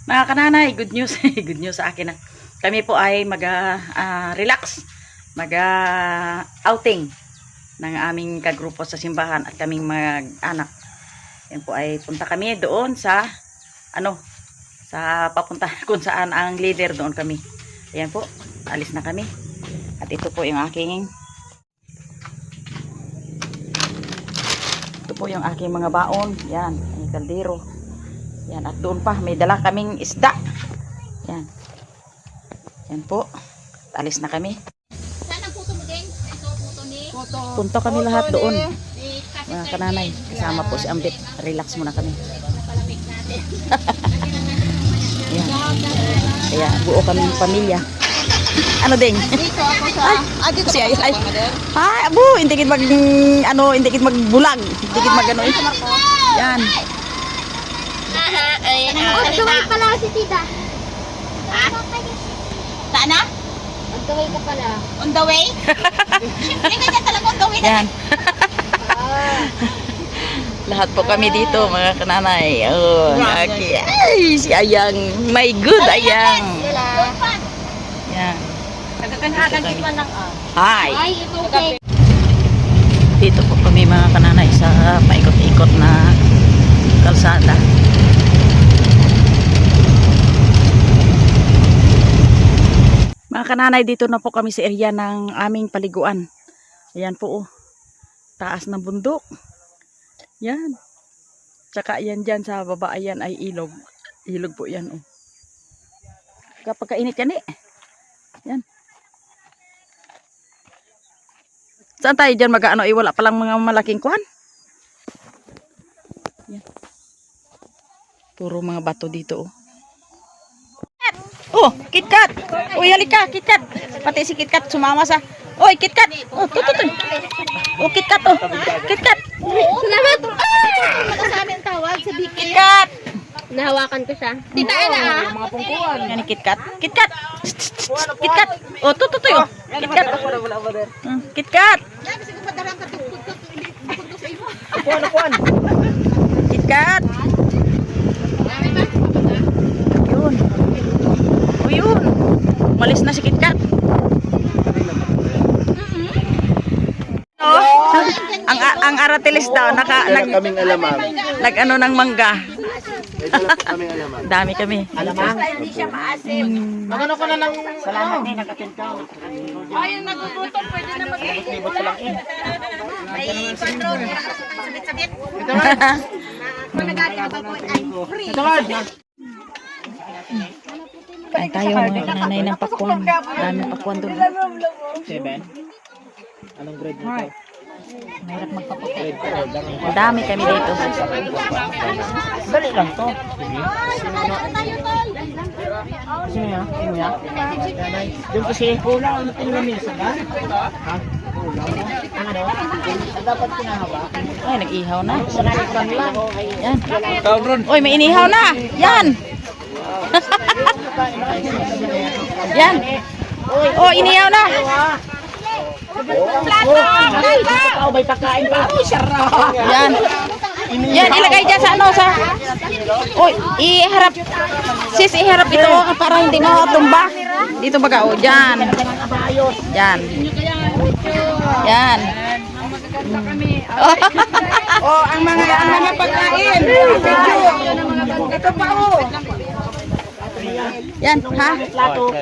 Mga kananay, good news. Good news sa akin na. Kami po ay mag-relax. Mag-outing ng aming kagrupo sa simbahan at kaming mag-anak. Yan po ay punta kami doon sa sa papunta kung saan ang leader, doon kami. Ayan po, alis na kami. At ito po yung aking mga baon. Yan, may kaldero. Yan, at doon pa may dala kaming isda. Yan. Yan po. Alis na kami. Saan ang puto mo din? Ito puto ni? Punta kami lahat doon. Mga kananay, kasama po si Ambit. Relax muna kami. Palamig natin. Yan. Kaya buo kami ng pamilya. Ano ding? Dito ako sa... Dito si ay. Ha, abu, hindi kit magbulag. Hindi kit magano. Yan. Magtuway pala si Tita. Ha? Saan na? Magtuway ka pala. On the way? Siyempre ganyan talaga on the way. Yan. Lahat po kami dito, mga kananay. Oh, okay. Ay, si Ayang. My good Ayang. Yan. Nagkakanhagan dito lang Hi. Ay, ito okay. Dito po kami, mga kananay, sa paikot-ikot na kalsada. Mga kananay, dito na po kami sa area ng aming paliguan. Ayan po, oh. Taas ng bundok. Yan. Tsaka yan dyan sa baba, ayan ay ilog. Ilog po yan, oh. Kapag kainit yan eh. Yan. Saan tayo dyan mag-ano? Wala palang mga malaking kuhan. Yan. Puro mga bato dito, oh. Oh, KitKat! Uy, halika, KitKat! Pati si KitKat sumama sa... Uy, KitKat! Oh, tututoy! Oh, KitKat, oh! KitKat! Salamat! Makasabi ang tawag sa Biki. KitKat! Nahawakan ko siya. Tita na Mga pungkuan. Yan ni KitKat. KitKat! KitKat! Oh, tututoy, oh! KitKat! KitKat! Kuan. KitKat! Yun. Oh, yun. Umalis na si KitKat. Oh, ang aratilis daw Kaming alamang. nag-ano ng mangga. Kaming alamang. Dami kami. Alamang? Hindi siya maasim. Magano ko na ng salamat ni nakatinta. Ayun, nagugutom. Pwede na Libot ko lang eh. May control. Sabit-sabit. Ito man. Managari ka ba po ay free? Ito man. Kain tayo, mga kananay ng pakwan. Dami pakwan doon. 7. Anong grade nito? Mahirap magpapakwan. Dami kami dito. Dali lang to. Sino yan? Sino yan? Doon kasi kulang ang tingnan minsan ha? Ha? Ang ano? Ang dapat pinahaba? Ay, nag-ihaw na. Sanalikan lang. Yan. Uy, may inihaw na. Yan. Yan. Oh, inihaw na. Oh, may pagkain pa. Oh, sarap. Yan. Yan, ilagay dyan sa ano, sa... Uy, iharap. Sis, iharap ito para hindi matumba. Dito baga, oh, dyan. Yan. Yan. Oh, ang mga pagkain. Ito pa oh. Yan, ha? Plato.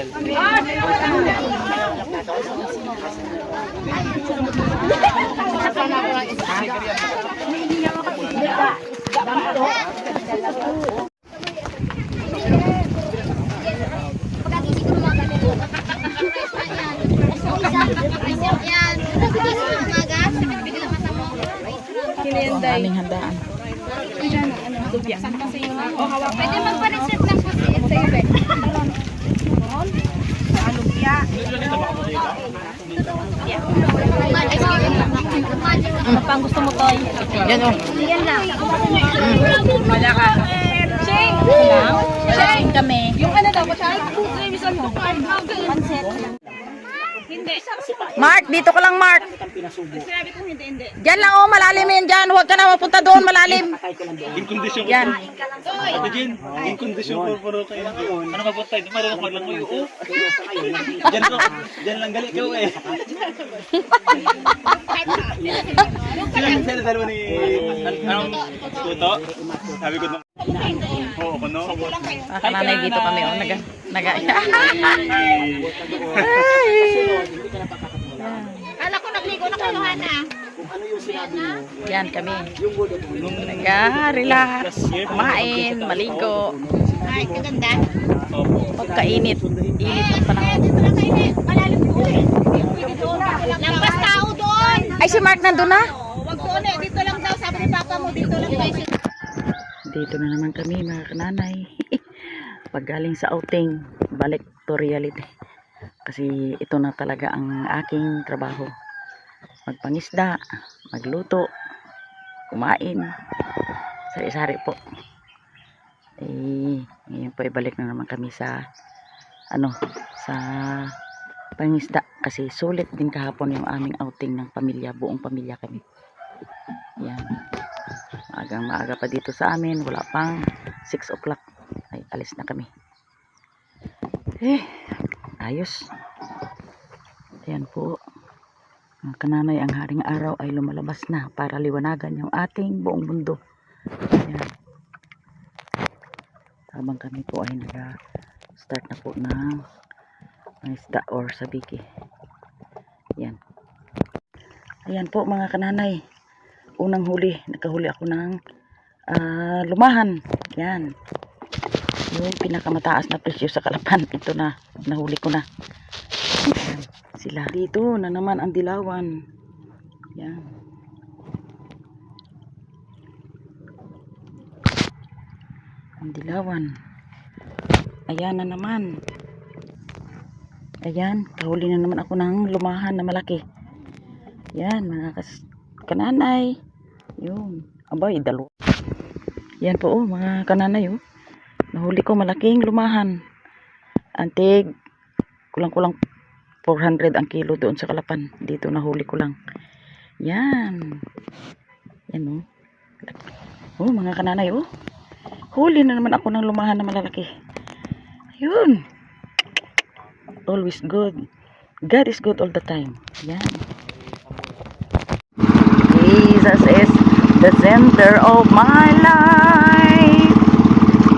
Ang aming handaan. Pwede magpa-reset lang po sa ibe. Ano pang gusto mo, Toy? Yan, oh. Yan lang. Wala ka. Sheng! Sheng kami. Yung ano daw, siya? Pansit. Hindi. Mark, dito ka lang, Mark. Ang pinasubo. Diyan lang, oh, malalim yan dyan. Huwag ka na mapunta doon, malalim. Patay ko lang doon. In kondisyon ko. Yan. Ate Jen, in kondisyon ko puro kayo. Ano ka po tayo? Di marunong maglang mo yung Diyan lang gali ko eh. Sila dalawa ni anong tuto? Sabi ko nung oo, kuno. Kananay dito kami, oh, naga. Kala ko nagligo na kayo, Hana. Kung ano yung sinabi mo, Yan kami. yung word of wisdom. Naga-relax, kumain, maligo. Ay, kaganda. Pagkainit, init ng panahon. Dito lang kayo, malalim doon. Lampas tao doon. Ay, si Mark nandun na? Wag doon eh, dito lang daw. Sabi ni Papa mo, dito lang kayo. Dito na naman kami, mga kananay. Pag galing sa outing, balik to reality. Kasi ito na talaga ang aking trabaho. Magpangisda, magluto, kumain, sari-sari po. Ngayon po ibalik na naman kami sa sa pangisda kasi sulit din kahapon yung aming outing ng pamilya, buong pamilya kami. Yan. Maaga pa dito sa amin, wala pang 6 o'clock ay alis na kami. Ayos. Ayan po. Ang kananay, ang haring araw ay lumalabas na para liwanagan yung ating buong mundo. Ayan. Habang kami po ay nag-start na po ng isda or sabiki. Ayan. Ayan po mga kananay. Unang huli, nakahuli ako ng lumahan. Yan. Yung pinakamataas na presyo sa Kalapan. Ito na, nahuli ko na. Yan. Sila. Dito na naman ang dilawan. Yan. Ang dilawan. Ayan na naman. Ayan, kahuli na naman ako ng lumahan na malaki. Yan, mga kananay. Yun. Abay, dalawa. Yan po, oh, mga kananay, oh. Nahuli ko malaking lumahan. Antig, kulang-kulang 400 ang kilo doon sa Kalapan. Dito nahuli ko lang. Yan. Yan, oh. Oh, mga kananay, oh. Huli na naman ako ng lumahan na malalaki. Ayun. Always good. God is good all the time. Yan. Jesus is the center of my life.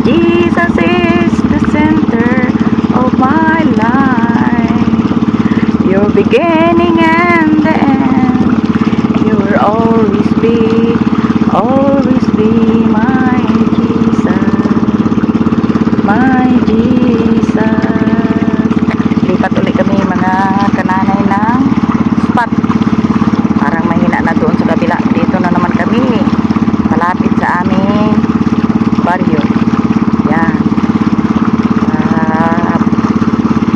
Jesus is the center of my life. Your beginning and the end. You will always be my Jesus. My Jesus. Lipat ulit kami mga kananay ng spot. Parang mahina na doon sa kabila. Dito na naman kami. Malapit sa aming baryo. Yan.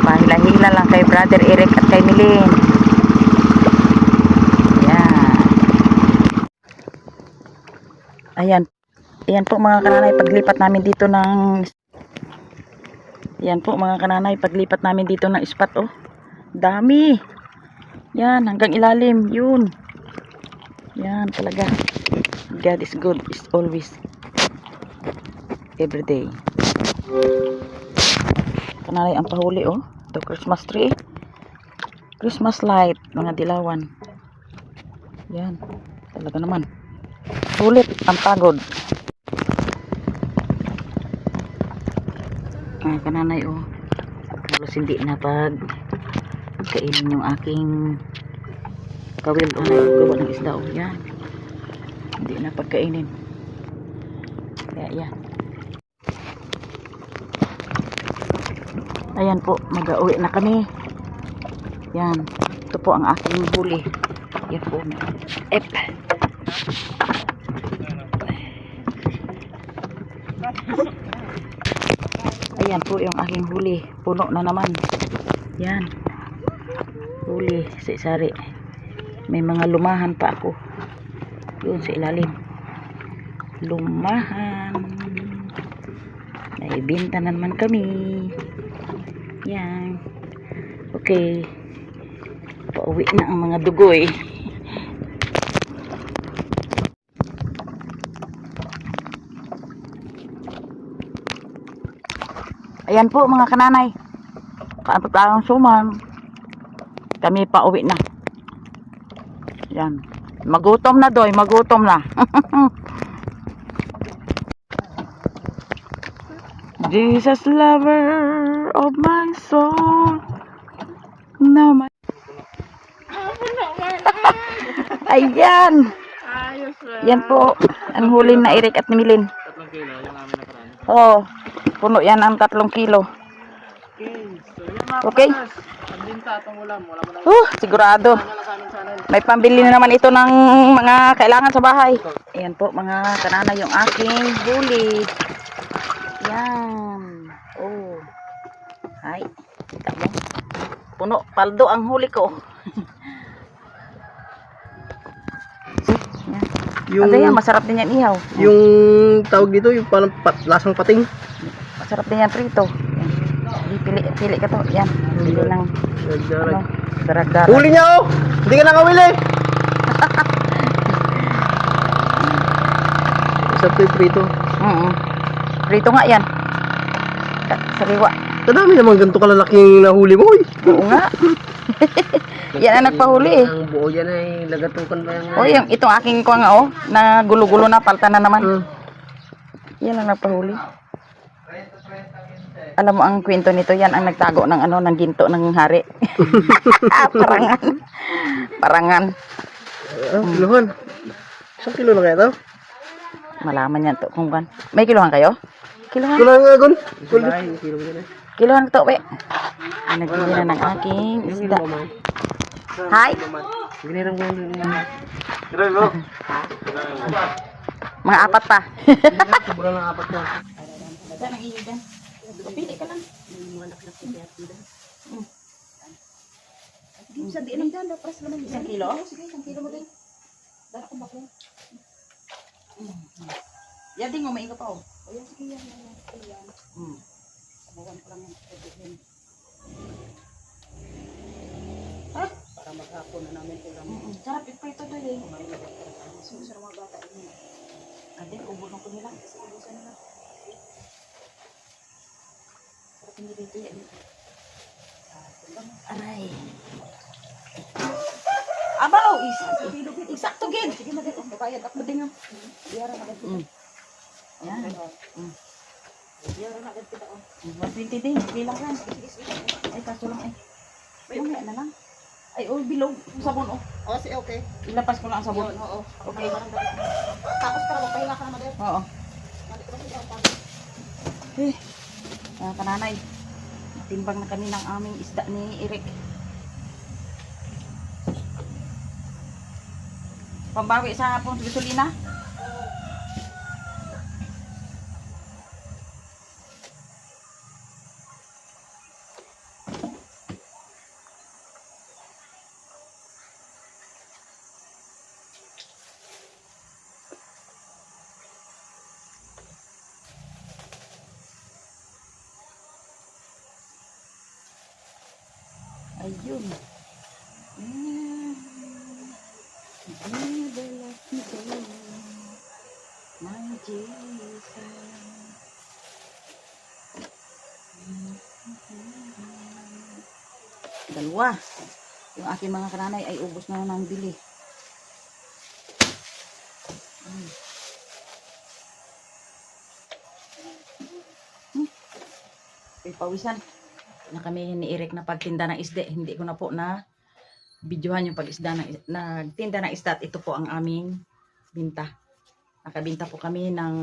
Pahila-hila lang kay Brother Eric at kay Milin. Yan. Ayan. Ayan po mga kananay. Paglipat namin dito ng Yan po mga kananay, paglipat namin dito ng spot, oh. Dami. Yan, hanggang ilalim. Yun. Yan talaga. God is good. Is always. Every day. Kananay ang pahuli, oh. Ito Christmas tree. Christmas light. Mga dilawan. Yan. Talaga naman. Sulit ang pagod. Kananay, oh, halos hindi na kainin yung aking kawil, oh, gawa ng isda, oh, yan, hindi na pagkainin. Kaya yan. Ayan po, mag-uwi na kami. Yan, ito po ang aking huli. Yan po, Ayan po yung aking huli. Puno na naman. Yan. Huli sa isari. May mga lumahan pa ako. Yun sa ilalim. Lumahan. Naibinta na naman kami. Yan. Okay. Pauwi na ang mga dugoy. Ayan po mga kananay. Kaantot lang suman. Kami pauwi na. Yan. Magutom na doy, magutom na. Jesus lover of my soul. No my. Ayan. Yan po ang huli na Eric at Milin. 3 kilo yung amin nakaraan. Oh, puno yan ang 3 kilo. Okay. So yan mga Okay. kapanas. Pambinta itong ulam. Wala mo na Sigurado. sa aming channel. May pambili na naman ito ng mga kailangan sa bahay. Ayan po mga kanana yung aking huli. Yan. Oh. Hay. Kita mo. Puno. Paldo ang huli ko. Yan. Yung, Ano yan? Masarap din yan ihaw. yung tawag dito, yung parang lasang pating. Masarap din yan prito. Yan. Pili ka to. Yan. Pili ng ano, darag-darag. Huli niya oh! Hindi ka nakawili! Isa to yung prito. Prito nga yan. Sariwa. Kadami naman ganito kalalaking nahuli mo eh. Oo nga. Yan ang nagpahuli eh. Ang buo yan ay lagatukan ba yan? Oh, yung itong aking kuha nga oh, na gulo-gulo na palta na naman. Yan ang nagpahuli. Alam mo ang kwento nito, yan ang nagtago ng ano ng ginto ng hari. Parangan. Parangan. Kiluhan. Isang kilo na kaya ito? Malaman yan to kung kan. May kiluhan kayo? Kiluhan. Kilo na gun. Kiluhan to, we. Ay, nagbili na ng aking isda. Hi. Ginirang ko yun. Mga 4 pa. Sobrang ng 4 na. Pili ka lang. Sa di lang dyan, pras naman. 1 kilo? Sige, 1 kilo mo din. Dala ko bakla. Yan din, umain ka pa oh. O yan, sige yan. Yan. Sabawan ko lang yung pagkain. Para maghapon na namin ulam. Sarap ito to eh. Susara mga bata. Ate, ubulong ko nila. Ubusan na. Sarap hindi dito yan. Aray. Abaw! Isakto gin. Sige, maganda. Babayad ako. Buting nga. Biyara na agad. Yan. Biyara na agad kita. 120 din. Bilang kan. Ay, kaso lang eh. Mamaya na lang. Ay, oh, bilog. Sabon oh. O, sige, okay. Ilapas ko lang ang sabon. Oo. Okay. Tapos para magpahinga ka na maganda. Oo. Eh, kananay. Timbang na kami ng aming isda ni Eric. Pambawi sa hapon sa gasolina. Ayun. Never let me go, my Jesus. Dalawa. Yung aking mga kananay ay ubos na ng bili. Pawisan na kami ni Eric na pagtinda ng isda. Hindi ko na po na videohan yung pag-isda ng nagtinda ng isda. Ito po ang aming binta. Nakabinta po kami ng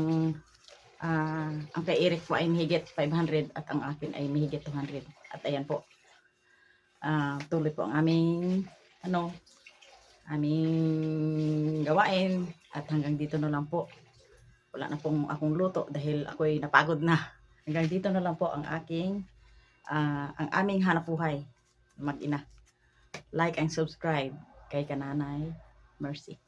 ang kay Eric po ay mahigit 500 at ang akin ay mahigit 200. At ayan po. Tuloy po ang aming aming gawain at hanggang dito na lang po. Wala na pong akong luto dahil ako'y napagod na. Hanggang dito na lang po ang aking ang aming hanapbuhay mag-ina. Like and subscribe kay Kananay Mercy.